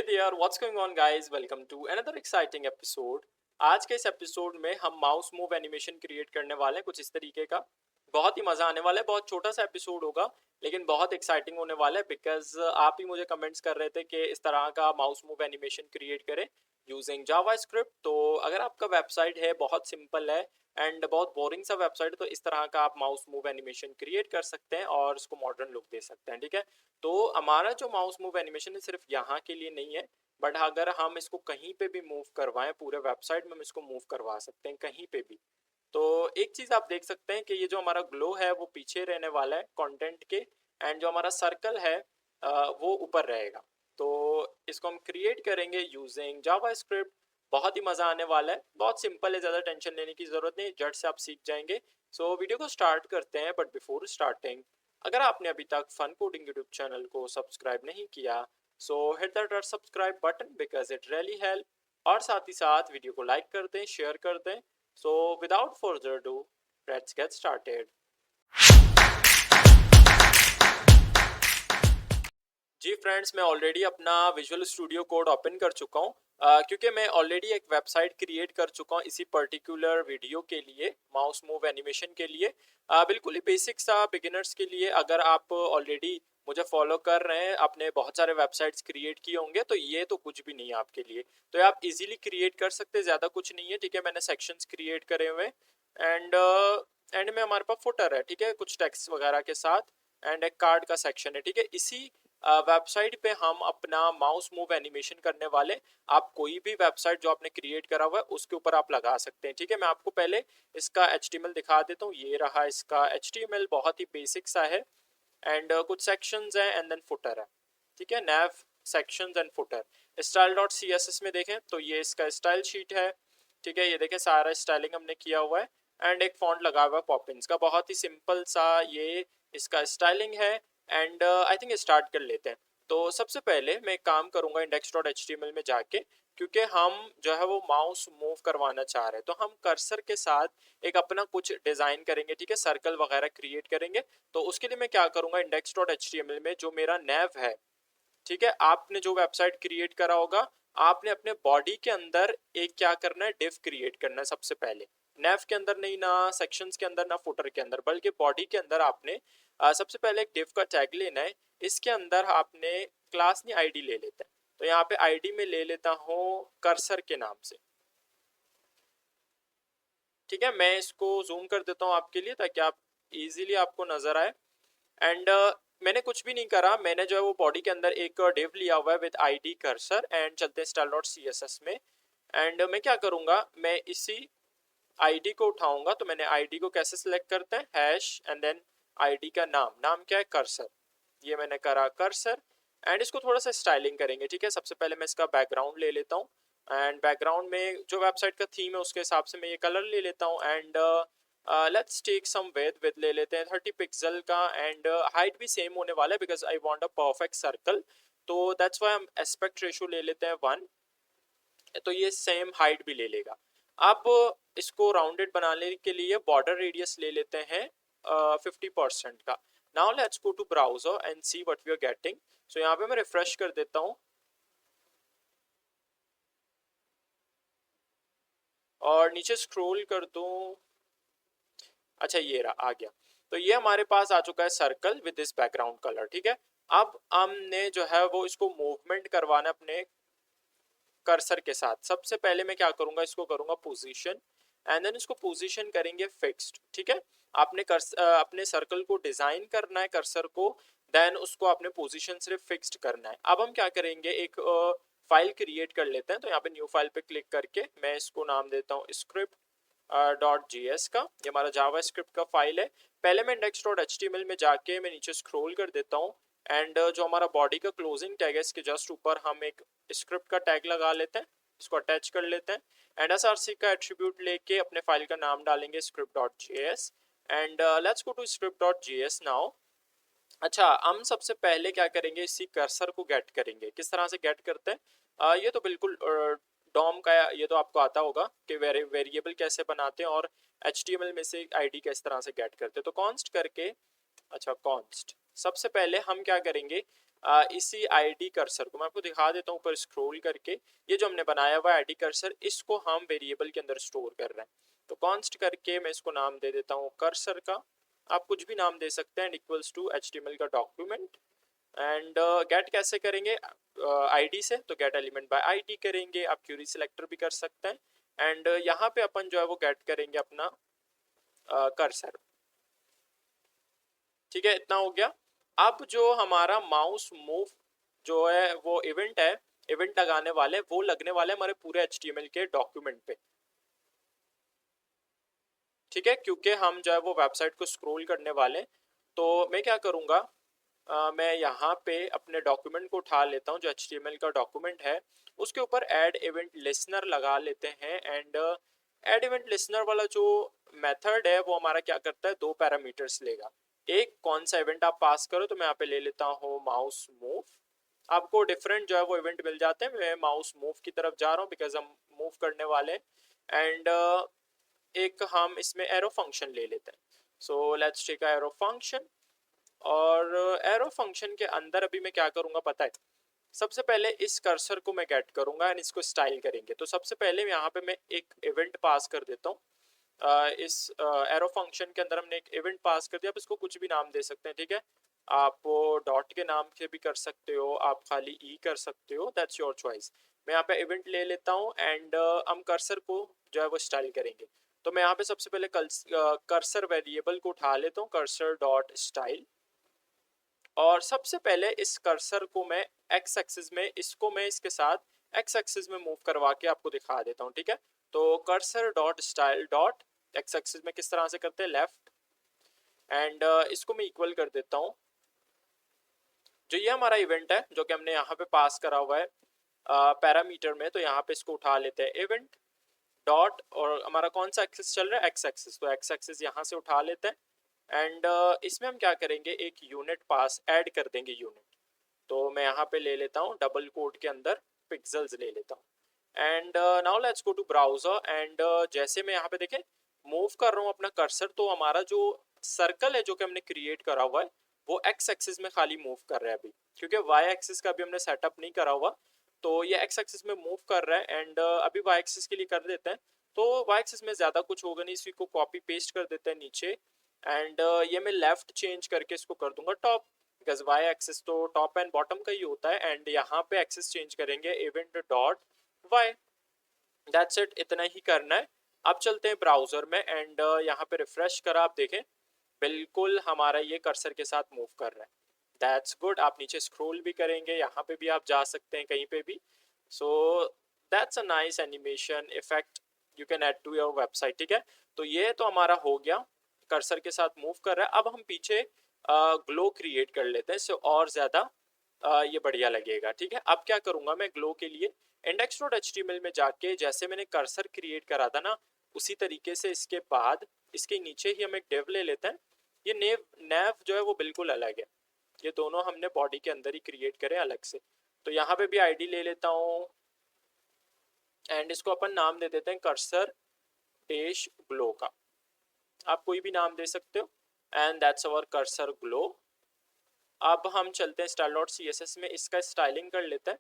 Hey there, what's going on guys? Welcome to another exciting episode. आज के इस episode में हम माउस मूव एनिमेशन क्रिएट करने वाले हैं कुछ इस तरीके का। बहुत ही मज़ा आने वाला है, बहुत छोटा सा एपिसोड होगा लेकिन बहुत एक्साइटिंग होने वाला है बिकॉज आप ही मुझे कमेंट्स कर रहे थे कि इस तरह का माउस मूव एनिमेशन क्रिएट करें यूजिंग जावास्क्रिप्ट। तो अगर आपका वेबसाइट है बहुत सिंपल है एंड बहुत बोरिंग सा वेबसाइट, तो इस तरह का आप माउस मूव एनिमेशन क्रिएट कर सकते हैं और उसको मॉडर्न लुक दे सकते हैं। ठीक है, तो हमारा जो माउस मूव एनिमेशन है सिर्फ यहाँ के लिए नहीं है, बट अगर हम इसको कहीं पे भी मूव करवाएं पूरे वेबसाइट में हम इसको मूव करवा सकते हैं कहीं पे भी। तो एक चीज़ आप देख सकते हैं कि ये जो हमारा ग्लो है वो पीछे रहने वाला है कंटेंट के, एंड जो हमारा सर्कल है वो ऊपर रहेगा। तो इसको हम क्रिएट करेंगे यूजिंग जावास्क्रिप्ट। बहुत ही मज़ा आने वाला है, बहुत सिंपल है, ज़्यादा टेंशन लेने की ज़रूरत नहीं, झट से आप सीख जाएंगे। सो वीडियो को स्टार्ट करते हैं, बट बिफोर स्टार्टिंग अगर आपने अभी तक फन कोडिंग यूट्यूब चैनल को सब्सक्राइब नहीं किया सो hit that red subscribe button because it really help, और साथ ही साथ वीडियो को लाइक कर दें, शेयर कर दें। So without further do let's get started. जी फ्रेंड्स, मैं ऑलरेडी अपना विजुअल स्टूडियो कोड ओपन कर चुका हूँ क्योंकि मैं ऑलरेडी एक वेबसाइट क्रिएट कर चुका हूँ इसी पर्टिकुलर वीडियो के लिए, माउस मूव एनिमेशन के लिए। बिल्कुल ही बेसिक सा बिगिनर्स के लिए। अगर आप ऑलरेडी मुझे फॉलो कर रहे हैं, आपने बहुत सारे वेबसाइट्स क्रिएट किए होंगे, तो ये तो कुछ भी नहीं है आपके लिए, तो ये आप इजीली क्रिएट कर सकते हैं, ज़्यादा कुछ नहीं है। ठीक है, मैंने सेक्शंस क्रिएट करे हुए एंड एंड में हमारे पास फुटर है, ठीक है, कुछ टेक्स्ट वगैरह के साथ, एंड एक कार्ड का सेक्शन है। ठीक है, इसी वेबसाइट पे हम अपना माउस मूव एनिमेशन करने वाले। आप कोई भी वेबसाइट जो आपने क्रिएट करा हुआ है उसके ऊपर आप लगा सकते हैं। ठीक है, मैं आपको पहले इसका HTML दिखा देता हूँ। ये रहा इसका HTML, बहुत ही बेसिक सा है एंड कुछ सेक्शंस हैं एंड देन फुटर है। ठीक है, nav sections and footer. Style dot CSS में देखें तो ये इसका स्टाइल शीट है। ठीक है, ये देखें सारा स्टाइलिंग हमने किया हुआ है एंड एक फॉन्ट लगा हुआ है पॉपिंस का, बहुत ही सिंपल सा ये इसका स्टाइलिंग है। एंड आई थिंक स्टार्ट कर लेते हैं। तो सबसे पहले मैं एक काम करूंगा index.html में जाके, क्योंकि हम जो है वो माउस मूव करवाना चाह रहे हैं, तो हम कर्सर के साथ एक अपना कुछ डिज़ाइन करेंगे। ठीक है, सर्कल वगैरह क्रिएट करेंगे। तो उसके लिए मैं क्या करूंगा, index.html में जो मेरा नैव है, ठीक है, आपने जो वेबसाइट क्रिएट करा होगा, आपने अपने बॉडी के अंदर एक क्या करना है, डिव क्रिएट करना है सबसे पहले। नैव के अंदर नहीं, ना सेक्शंस के अंदर, ना फुटर के अंदर, बल्कि बॉडी के अंदर आपने सबसे पहले एक डिव का टैग लेना है। इसके अंदर आपने क्लास नहीं आईडी ले लेते हैं, तो यहाँ पे आईडी में ले लेता हूँ कर्सर के नाम से। ठीक है, मैं इसको जूम कर देता हूँ आपके लिए ताकि आप इजीली आपको नजर आए। एंड मैंने कुछ भी नहीं करा, मैंने जो है वो बॉडी के अंदर एक डिव लिया हुआ है विद ID कर्सर, एंड चलते हैं style.css में। एंड मैं क्या करूँगा, मैं इसी ID को उठाऊंगा। तो मैंने ID को कैसे सिलेक्ट करते हैं, हैश एंड देन ID का नाम, नाम क्या है, कर्सर। ये मैंने करा कर्सर, एंड इसको थोड़ा सा स्टाइलिंग करेंगे। ठीक है, सबसे पहले मैं इसका बैकग्राउंड ले लेता हूँ, एंड बैकग्राउंड में जो वेबसाइट का थीम है उसके हिसाब से मैं ये कलर ले लेता हूँ। And let's take some width ले लेते हैं 30 पिक्सल का, एंड हाइट भी सेम होने वाला है because I want a perfect circle. तो दैट्स व्हाई हम एस्पेक्ट रेशो ले लेते हैं 1, तो ये सेम हाइट भी ले लेगा। अब इसको राउंडेड बनाने के लिए बॉर्डर रेडियस ले लेते हैं 50% का। Now let's go to browser and see what we are getting. So यहाँ पे मैं रिफ्रेश कर देता हूँ और नीचे स्क्रॉल कर दूँ। अच्छा, ये रहा, आ गया। तो ये हमारे पास आ चुका है circle with this background colour. ठीक है, अब हमने जो है वो इसको मूवमेंट करवाना अपने कर्सर के साथ। सबसे पहले मैं क्या करूंगा, इसको करूंगा पोजीशन, एंड देन इसको पोजीशन करेंगे फिक्स्ड। ठीक है, आपने अपने सर्कल को डिजाइन करना है कर्सर को, देन उसको आपने पोजीशन सिर्फ फिक्स्ड करना है। अब हम क्या करेंगे, एक फाइल क्रिएट कर लेते हैं। तो यहाँ पे न्यू फाइल पे क्लिक करके मैं इसको नाम देता हूँ स्क्रिप्ट .js का। ये हमारा जावा स्क्रिप्ट का फाइल है। पहले मैं index.html में जाके मैं नीचे स्क्रॉल कर देता हूँ, एंड जो हमारा बॉडी का क्लोजिंग टैग है इसके जस्ट ऊपर हम एक स्क्रिप्ट का टैग लगा लेते हैं, इसको अटैच कर लेते हैं, एंड src का एट्रीब्यूट लेके अपने फाइल का नाम डालेंगे script.js, and let's go to script.js now. अच्छा, हम सबसे पहले क्या करेंगे, इसी कर्सर को गेट करेंगे। किस तरह से गेट करते हैं, ये तो बिल्कुल डॉम का, ये तो आपको आता होगा कि वेरिएबल कैसे बनाते हैं और HTML में से आईडी किस तरह से गेट करते हैं। तो कॉन्स्ट करके, अच्छा कॉन्स्ट, सबसे पहले हम क्या करेंगे, इसी आईडी कर्सर को मैं आपको दिखा देता हूँ ऊपर स्क्रॉल करके। ये जो हमने बनाया हुआ आईडी कर्सर, इसको हम वेरिएबल के अंदर स्टोर कर रहे हैं। तो कॉन्स्ट करके मैं इसको नाम दे देता हूँ कर्सर का, आप कुछ भी नाम दे सकते हैं, इक्वल्स टू HTML का डॉक्यूमेंट। एंड गेट कैसे करेंगे, आईडी से, तो गेट एलिमेंट बाय आईडी करेंगे, आप क्यूरी सिलेक्टर भी कर सकते हैं। एंड यहाँ पे अपन जो है वो गेट करेंगे अपना कर्सर। ठीक है, इतना हो गया। अब जो हमारा माउस मूव जो है वो इवेंट है, इवेंट लगाने वाले, वो लगने वाले हमारे पूरे HTML के डॉक्यूमेंट पे। ठीक है, क्योंकि हम जो है वो वेबसाइट को स्क्रॉल करने वाले, तो मैं क्या करूँगा, मैं यहाँ पे अपने डॉक्यूमेंट को उठा लेता हूँ, जो HTML का डॉक्यूमेंट है, उसके ऊपर ऐड इवेंट लिसनर लगा लेते हैं। एंड ऐड इवेंट लिसनर वाला जो मेथड है वो हमारा क्या करता है, दो पैरामीटर्स लेगा। एक कौन सा इवेंट आप पास करो, तो मैं यहाँ पे ले लेता हूँ माउस मूव। आपको डिफरेंट जो है वो इवेंट मिल जाते हैं, मैं माउस मूव की तरफ जा रहा हूँ बिकॉज हम मूव करने वाले हैं। एंड एक हम इसमें एरो फंक्शन ले लेते हैं, so let's take arrow function. और एरो फंक्शन के अंदर अभी मैं क्या करूँगा पता है, सबसे पहले इस कर्सर को मैं गेट करूँगा एंड इसको स्टाइल करेंगे। तो सबसे पहले यहाँ पे मैं एक इवेंट पास कर देता हूँ, इस एरो फंक्शन के अंदर हमने एक इवेंट पास कर दिया। आप इसको कुछ भी नाम दे सकते हैं, ठीक है, आप डॉट के नाम से भी कर सकते हो, आप खाली ई कर सकते हो, दैट्स योर चॉइस। मैं यहाँ पे इवेंट ले लेता हूँ एंड हम कर्सर को जो है वो स्टाइल करेंगे। तो मैं यहाँ पे सबसे पहले कर्सर वेरिएबल को उठा लेता हूँ, कर्सर डॉट स्टाइल। और सबसे पहले इस कर्सर को मैं एक्स एक्सिस में, इसको मैं इसके साथ एक्स एक्सिस में मूव करवा के आपको दिखा देता हूँ। ठीक है, तो cursor dot style dot x axis में किस तरह से करते हैं, लेफ्ट। एंड इसको मैं इक्वल कर देता हूँ, जो ये हमारा इवेंट है जो कि हमने यहाँ पे पास करा हुआ है पैरामीटर में, तो यहाँ पे इसको उठा लेते हैं इवेंट डॉट, और हमारा कौन सा एक्सिस चल रहा है, एक्स एक्सिस, तो एक्स एक्सिस यहाँ से उठा लेते हैं। एंड इसमें हम क्या करेंगे, एक यूनिट पास ऐड कर देंगे, यूनिट। तो मैं यहाँ पे ले लेता हूँ डबल कोट के अंदर पिक्सल्स ले लेता हूँ। And now let's go to browser. And जैसे मैं यहाँ पे देखें मूव कर रहा हूँ अपना कर्सर, तो हमारा जो सर्कल है जो कि हमने क्रिएट करा हुआ है वो एक्स एक्सिस में खाली मूव कर रहा है अभी, क्योंकि वाई एक्सिस का अभी हमने सेटअप नहीं करा हुआ, तो ये एक्स एक्सिस में मूव कर रहा है। एंड अभी वाई एक्सिस के लिए कर देते हैं, तो वाई एक्सिस में ज़्यादा कुछ होगा नहीं, इसी को कॉपी पेस्ट कर देते हैं नीचे। एंड ये मैं लेफ्ट चेंज करके इसको कर दूंगा टॉप, बिकॉज वाई एक्सिस तो टॉप एंड बॉटम का ही होता है। एंड यहाँ पे एक्सिस चेंज करेंगे event dot Y, that's it, इतना ही करना है। अब चलते हैं ब्राउजर में एंड यहाँ पे रिफ्रेश करा, आप देखें बिल्कुल हमारा ये कर्सर के साथ मूव कर रहा है, दैट्स गुड। आप नीचे स्क्रॉल भी करेंगे, यहाँ पे भी आप जा सकते हैं कहीं पे भी। So that's a nice animation effect you can add to your website. ठीक है, तो ये तो हमारा हो गया, कर्सर के साथ मूव कर रहा है। अब हम पीछे ग्लो क्रिएट कर लेते हैं, इससे और ज़्यादा ये बढ़िया लगेगा। ठीक है, अब क्या करूँगा मैं ग्लो के लिए, index.html में जाके जैसे मैंने कर्सर क्रिएट करा था ना, उसी तरीके से इसके बाद इसके नीचे ही हम एक डिव ले लेते हैं। ये नेव जो है वो बिल्कुल अलग है, ये दोनों हमने बॉडी के अंदर ही क्रिएट करे अलग से। तो यहाँ पे भी आईडी ले लेता हूँ एंड इसको अपन नाम दे देते हैं कर्सर डैश ग्लो का, आप कोई भी नाम दे सकते हो। And that's our cursor glow. अब हम चलते हैं स्टाइल डॉट CSS में, इसका स्टाइलिंग कर लेते हैं।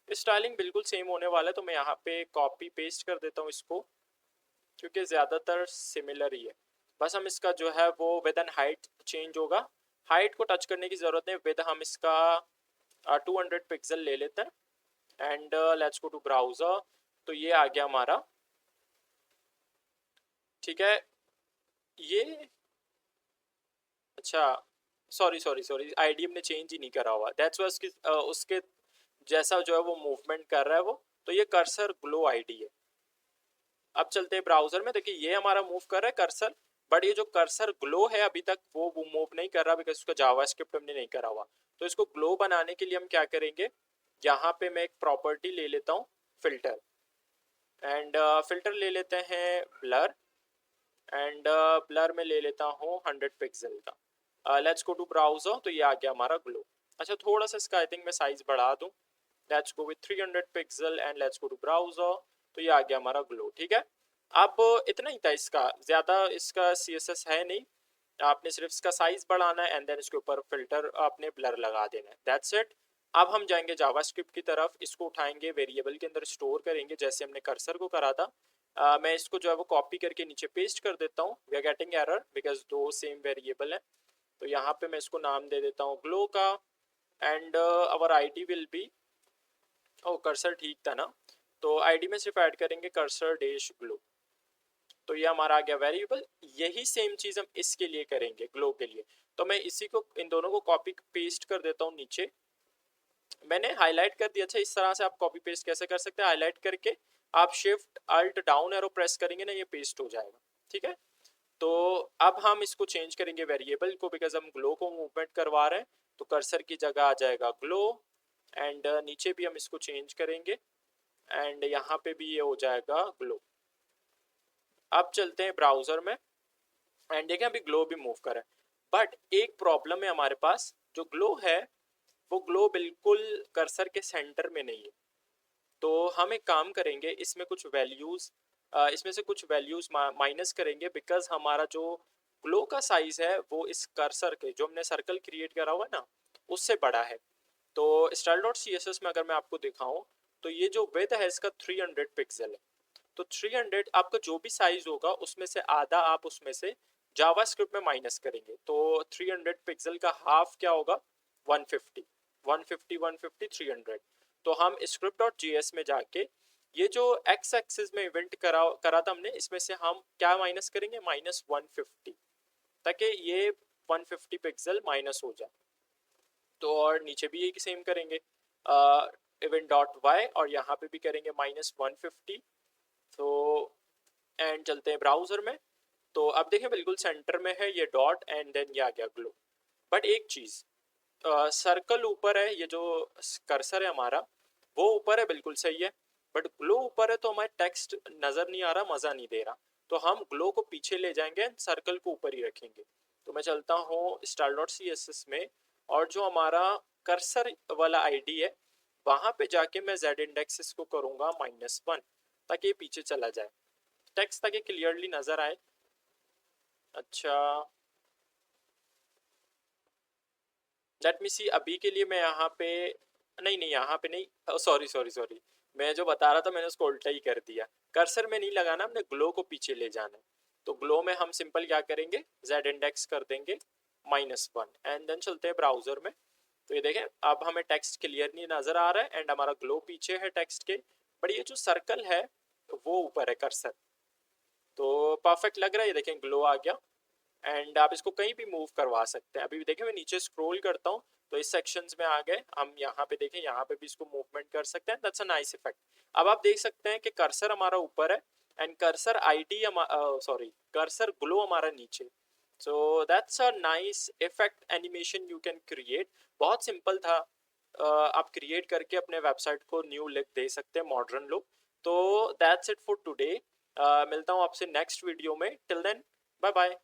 स्टाइलिंग बिल्कुल सेम होने वाला है, तो मैं यहाँ पे कॉपी पेस्ट कर देता हूँ इसको, क्योंकि ज़्यादातर सिमिलर ही है। बस हम इसका जो है वो विद एंड हाइट चेंज होगा, हाइट को टच करने की ज़रूरत नहीं, विद हम इसका 200 पिक्सल ले लेते हैं। And let's go to browser, तो ये आ गया हमारा। ठीक है, ये अच्छा, सॉरी सॉरी सॉरी, आईडी हमने चेंज ही नहीं करा हुआ, दैट्स वाई उसकी उसके जैसा जो है वो मूवमेंट कर रहा है वो, तो ये कर्सर ग्लो आईडी है। अब चलते हैं ब्राउजर में, देखिए ये हमारा मूव कर रहा है कर्सर, बट ये जो कर्सर ग्लो है अभी तक वो मूव नहीं कर रहा बिकॉज उसका जावास्क्रिप्ट हमने नहीं करा हुआ। तो इसको ग्लो बनाने के लिए हम क्या करेंगे, यहाँ पे मैं एक प्रॉपर्टी ले लेता हूँ फिल्टर, एंड फिल्टर ले लेते हैं ब्लर। एंड ब्लर में ले लेता हूँ 100 पिक्सल का। लेट्स गो टू ब्राउजर, तो ये आ गया हमारा ग्लो। अच्छा, थोड़ा सा इसका आई थिंक मैं साइज बढ़ा दूँ, let's go with 300 pixel and let's go to browser, तो ये आ गया हमारा ग्लो। ठीक है, अब इतना ही था इसका, ज़्यादा इसका CSS है नहीं। आपने सिर्फ इसका साइज बढ़ाना है एंड देन इसके ऊपर फिल्टर आपने ब्लर लगा देना है, दैट्स इट। अब हम जाएंगे जावास्क्रिप्ट की तरफ, इसको उठाएंगे वेरिएबल के अंदर स्टोर करेंगे जैसे हमने कर्सर को करा था। मैं इसको जो है वो कॉपी करके नीचे पेस्ट कर देता हूँ। We are getting error because दो सेम वेरिएबल है। तो यहाँ पे मैं इसको नाम दे देता हूँ ग्लो का and our ID will be, ओ कर्सर ठीक था ना, तो आईडी में सिर्फ ऐड करेंगे कर्सर डैश ग्लो, तो ये हमारा आ गया वेरिएबल। यही सेम चीज हम इसके लिए करेंगे ग्लो के लिए। तो मैं इसी को इन दोनों को कॉपी पेस्ट कर देता हूँ नीचे। मैंने हाईलाइट कर दिया। अच्छा, इस तरह से आप कॉपी पेस्ट कैसे कर सकते हैं, हाईलाइट करके आप shift alt down arrow press करेंगे ना, ये पेस्ट हो जाएगा, ठीक है। तो अब हम इसको चेंज करेंगे वेरिएबल को बिकॉज हम ग्लो को मूवमेंट करवा रहे हैं, तो कर्सर की जगह आ जाएगा ग्लो एंड नीचे भी हम इसको चेंज करेंगे एंड यहाँ पे भी ये हो जाएगा ग्लो। अब चलते हैं ब्राउजर में एंड देखें अभी ग्लो भी मूव कर रहा है, बट एक प्रॉब्लम है हमारे पास, जो ग्लो है वो ग्लो बिल्कुल कर्सर के सेंटर में नहीं है। तो हम एक काम करेंगे, इसमें कुछ वैल्यूज इसमें से कुछ वैल्यूज माइनस करेंगे बिकॉज हमारा जो ग्लो का साइज है वो इस कर्सर के जो हमने सर्कल क्रिएट करा हुआ है ना उससे बड़ा है। तो style dot C S S में अगर मैं आपको दिखाऊं तो ये जो विड्थ है इसका 300 पिक्सल है। तो 300 आपका जो भी साइज होगा उसमें से आधा आप उसमें से जावास्क्रिप्ट में माइनस करेंगे, तो 300 पिक्सल का हाफ क्या होगा 150, 150 150 300। तो हम स्क्रिप्ट डॉट जीएस में जाके ये जो एक्स एक्सिस में इवेंट करा था हमने, इसमें से हम क्या माइनस करेंगे -150, ताकि ये 150 पिक्सल माइनस हो जाए। तो और नीचे भी यही सेम करेंगे इवेंट डॉट वाई और यहाँ पे भी करेंगे -150। तो एंड चलते हैं ब्राउजर में, तो अब देखें बिल्कुल सेंटर में है ये डॉट एंड देन ये आ गया ग्लो। बट एक चीज, सर्कल ऊपर है, ये जो कर्सर है हमारा वो ऊपर है बिल्कुल सही है, बट ग्लो ऊपर है तो हमारे टेक्स्ट नजर नहीं आ रहा, मजा नहीं दे रहा। तो हम ग्लो को पीछे ले जाएंगे, सर्कल को ऊपर ही रखेंगे। तो मैं चलता हूँ style dot C S S में और जो हमारा कर्सर वाला आईडी है वहां पे जाके मैं जेड इंडेक्स इसको करूंगा -1 ताकि ये पीछे चला जाए, टेक्स्ट ताकि क्लियरली नजर आए। अच्छा, लेट मी सी, अभी के लिए मैं यहाँ पे नहीं नहीं यहाँ पे नहीं, सॉरी सॉरी सॉरी, मैं जो बता रहा था मैंने उसको उल्टा ही कर दिया। कर्सर में नहीं लगाना, हमने ग्लो को पीछे ले जाना है। तो ग्लो में हम सिंपल क्या करेंगे, जेड इंडेक्स कर देंगे -1 एंड देन चलते हैं ब्राउजर में। तो ये देखें अब हमें टेक्स्ट क्लियर नहीं नजर आ रहा है एंड हमारा ग्लो पीछे है टेक्स्ट के, बट ये जो सर्कल है वो ऊपर है कर्सर। तो परफेक्ट लग रहा है, ये देखें ग्लो आ गया एंड आप इसको कहीं भी मूव करवा सकते हैं। अभी देखें मैं नीचे स्क्रॉल करता हूँ तो इस सेक्शंस में आ गए हम, यहाँ पे देखें यहाँ पे भी इसको मूवमेंट कर सकते हैं, दैट्स अ नाइस इफेक्ट। अब आप देख सकते हैं कि कर्सर हमारा ऊपर है and cursor ID sorry cursor glow हमारा नीचे। सो that's a nice effect animation you can create. बहुत सिंपल था, आप क्रिएट करके अपने वेबसाइट को न्यू लुक दे सकते हैं, मॉडर्न लुक। तो दैट्स इट फॉर टुडे, मिलता हूँ आपसे नेक्स्ट वीडियो में, टिल देन बाय बाय।